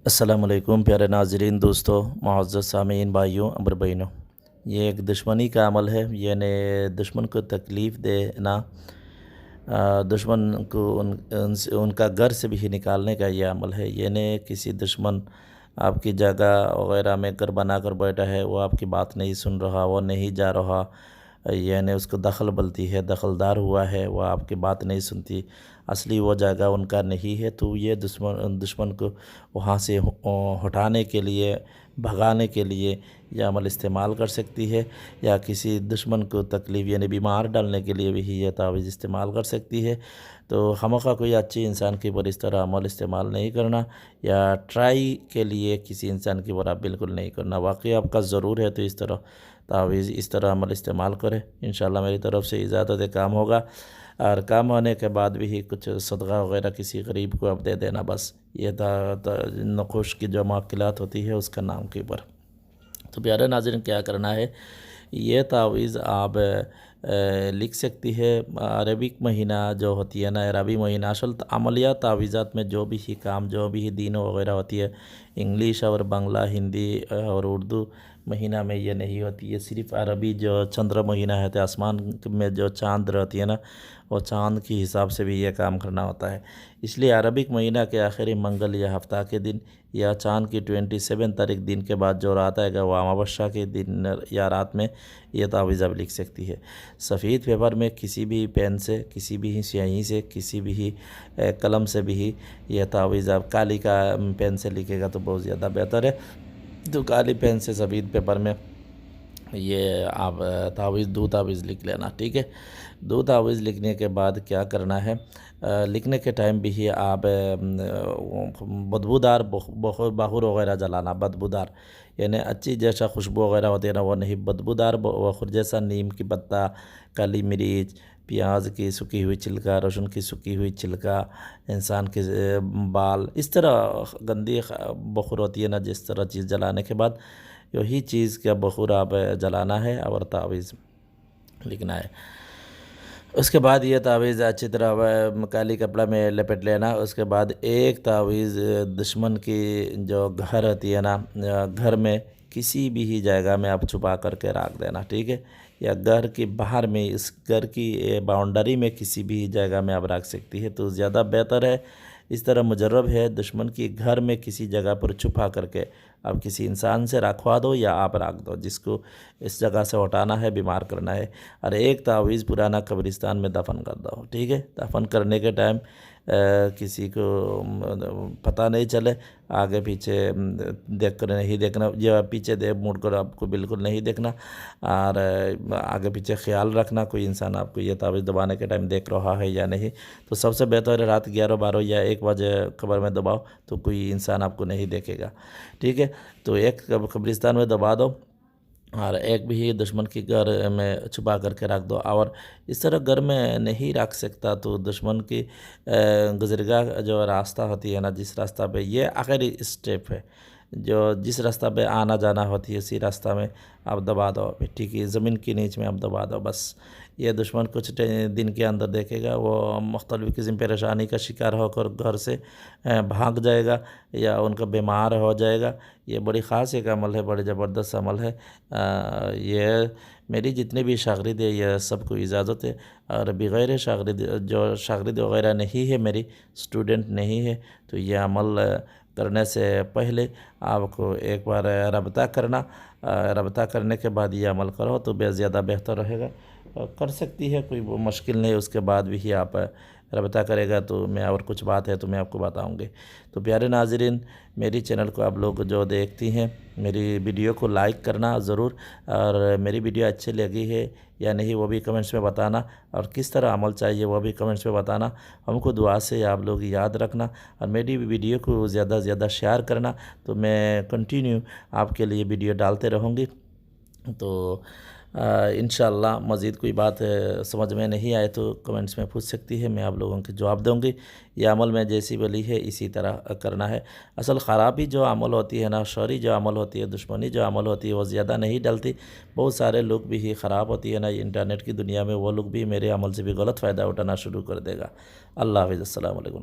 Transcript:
अस्सलामुअलैकुम प्यारे नाज़रीन, दोस्तों, मुअज़्ज़ज़ सामीन, भाइयों और बहनों। ये एक दुश्मनी का अमल है, यानी दुश्मन को तकलीफ़ देना, दुश्मन को उनका घर से भी निकालने का ये अमल है। यानी किसी दुश्मन आपकी जगह वगैरह में घर बनाकर बैठा है, वो आपकी बात नहीं सुन रहा, वो नहीं जा रहा, यानी उसको दखल बोलती है, दखलदार हुआ है, वो आपकी बात नहीं सुनती, असली वो जगह उनका नहीं है, तो ये दुश्मन को वहाँ से हटाने के लिए, भगाने के लिए यह अमल इस्तेमाल कर सकती है। या किसी दुश्मन को तकलीफ़ यानी बीमार डालने के लिए भी ये तावीज़ इस्तेमाल कर सकती है। तो खामख़ा कोई अच्छी इंसान के ऊपर इस तरह अमल इस्तेमाल नहीं करना, या ट्राई के लिए किसी इंसान के ऊपर आप बिल्कुल नहीं करना। वाक़ई आपका ज़रूर है तो इस तरह तावीज़, इस तरह अमल इस्तेमाल करें। इंशाअल्लाह मेरी तरफ़ से इजाज़त काम होगा, और काम होने के बाद भी कुछ सदका वगैरह किसी गरीब को आप दे देना, बस ये नक़ुश की जो माक़िलात होती है उसका नाम के ऊपर। तो प्यारे नाज़रीन, क्या करना है, ये तावीज़ आप लिख सकती है। अरबिक महीना जो होती है ना, अरबी महीना, असल अमलियात तावीज़ात में जो भी ही काम, जो भी ही दीन वगैरह होती है, इंग्लिश और बांग्ला, हिंदी और उर्दू महीना में ये नहीं होती है। सिर्फ़ अरबी जो चंद्र महीना है, तो आसमान में जो चाँद रहती है ना, वो चाँद के हिसाब से भी ये काम करना होता है। इसलिए अरबिक महीना के आखिरी मंगल या हफ्ता के दिन, या चाँद की 27 तारीख दिन के बाद जो रात आएगा, वो अमावस्या के दिन या रात में ये तावीज़ आप लिख सकती है। सफ़ेद पेपर में किसी भी पेन से, किसी भी स्याही से, किसी भी कलम से भी यह तावीज़ आप, काली का पेन से लिखेगा तो बहुत ज़्यादा बेहतर है। तो काली पेन से सफ़ेद पेपर में ये आप तावीज़, दो तावीज़ लिख लेना, ठीक है। दो तावीज़ लिखने के बाद क्या करना है, लिखने के टाइम भी ही आप बदबूदार बखूर वगैरह जलाना, बदबूदार यानी अच्छी जैसा खुशबू वगैरह होती है ना, वो नहीं, बदबूदार बखूर जैसा, नीम की पत्ता, काली मिर्च, प्याज की सूखी हुई छिलका, लहसुन की सूखी हुई छिलका, इंसान के बाल, इस तरह गंदी बखूर होती है ना, जिस तरह चीज़ जलाने के बाद यही चीज़ का बखूर आप जलाना है और तावीज़ लिखना है। उसके बाद ये तावीज़ अच्छी तरह काली कपड़ा में लपेट लेना। उसके बाद एक तावीज़ दुश्मन की जो घर होती है ना, घर में किसी भी जगह में आप छुपा करके रख देना, ठीक है। या घर के बाहर में, इस घर की बाउंड्री में किसी भी जगह में आप रख सकती है तो ज़्यादा बेहतर है। इस तरह मुजर्रब है, दुश्मन की घर में किसी जगह पर छुपा करके आप किसी इंसान से रखवा दो, या आप रख दो जिसको इस जगह से हटाना है, बीमार करना है। और एक तावीज़ पुराना कब्रिस्तान में दफन कर दो, ठीक है। दफन करने के टाइम किसी को पता नहीं चले, आगे पीछे देख कर नहीं देखना, या पीछे दे मुड़ कर आपको बिल्कुल नहीं देखना, और आगे पीछे ख्याल रखना कोई इंसान आपको ये तावीज़ दबाने के टाइम देख रहा है या नहीं। तो सबसे बेहतर है रात 11-12 या 1 बजे कब्र में दबाओ, तो कोई इंसान आपको नहीं देखेगा, ठीक है। तो एक कब्रिस्तान में दबा दो, और एक भी दुश्मन की घर में छुपा करके रख दो। और इस तरह घर में नहीं रख सकता तो दुश्मन की गुज़रगाह जो रास्ता होती है ना, जिस रास्ता पे, ये आखिरी स्टेप है, जो जिस रास्ता पे आना जाना होती है, उसी रास्ता में आप दबा दो, मिट्टी की ज़मीन के नीचे में आप दबा दो, बस। ये दुश्मन कुछ दिन के अंदर देखेगा, वो मुख्तलिफ़ किस्म परेशानी का शिकार होकर घर से भाग जाएगा, या उनका बीमार हो जाएगा। ये बड़ी ख़ास एक अमल है, बड़ी ज़बरदस्त अमल है। ये मेरी जितने भी शागिर्द है, ये सबको इजाज़त है। और बग़ैर शागिर्द, जो शागिर्द वगैरह नहीं है, मेरी स्टूडेंट नहीं है, तो ये अमल करने से पहले आपको एक बार रब्ता करना, रब्ता करने के बाद ये अमल करो तो ज़्यादा बेहतर रहेगा। कर सकती है, कोई वो मुश्किल नहीं। उसके बाद भी आप रब्ता करेगा तो मैं, और कुछ बात है तो मैं आपको बताऊंगी। तो प्यारे नाज़रीन, मेरी चैनल को आप लोग जो देखती हैं, मेरी वीडियो को लाइक करना ज़रूर, और मेरी वीडियो अच्छी लगी है या नहीं वो भी कमेंट्स में बताना, और किस तरह अमल चाहिए वो भी कमेंट्स में बताना। हमको दुआ से आप लोग याद रखना, और मेरी वीडियो को ज़्यादा से ज़्यादा शेयर करना, तो मैं कंटिन्यू आपके लिए वीडियो डालते रहूँगी। तो इंशाअल्लाह मज़ीद कोई बात समझ में नहीं आए तो कमेंट्स में पूछ सकती है, मैं आप लोगों के जवाब दूँगी। ये अमल में जैसी बोली है इसी तरह करना है। असल ख़राबी जो अमल होती है ना, शरी जो अमल होती है, दुश्मनी जो अमल होती है, वो ज़्यादा नहीं डलती। बहुत सारे लोग भी ही ख़राब होती है ना, इंटरनेट की दुनिया में, वो लोग भी मेरे अमल से भी गलत फ़ायदा उठाना शुरू कर देगा। अल्लाह हाफ़िज़, अस्सलाम वालेकुम।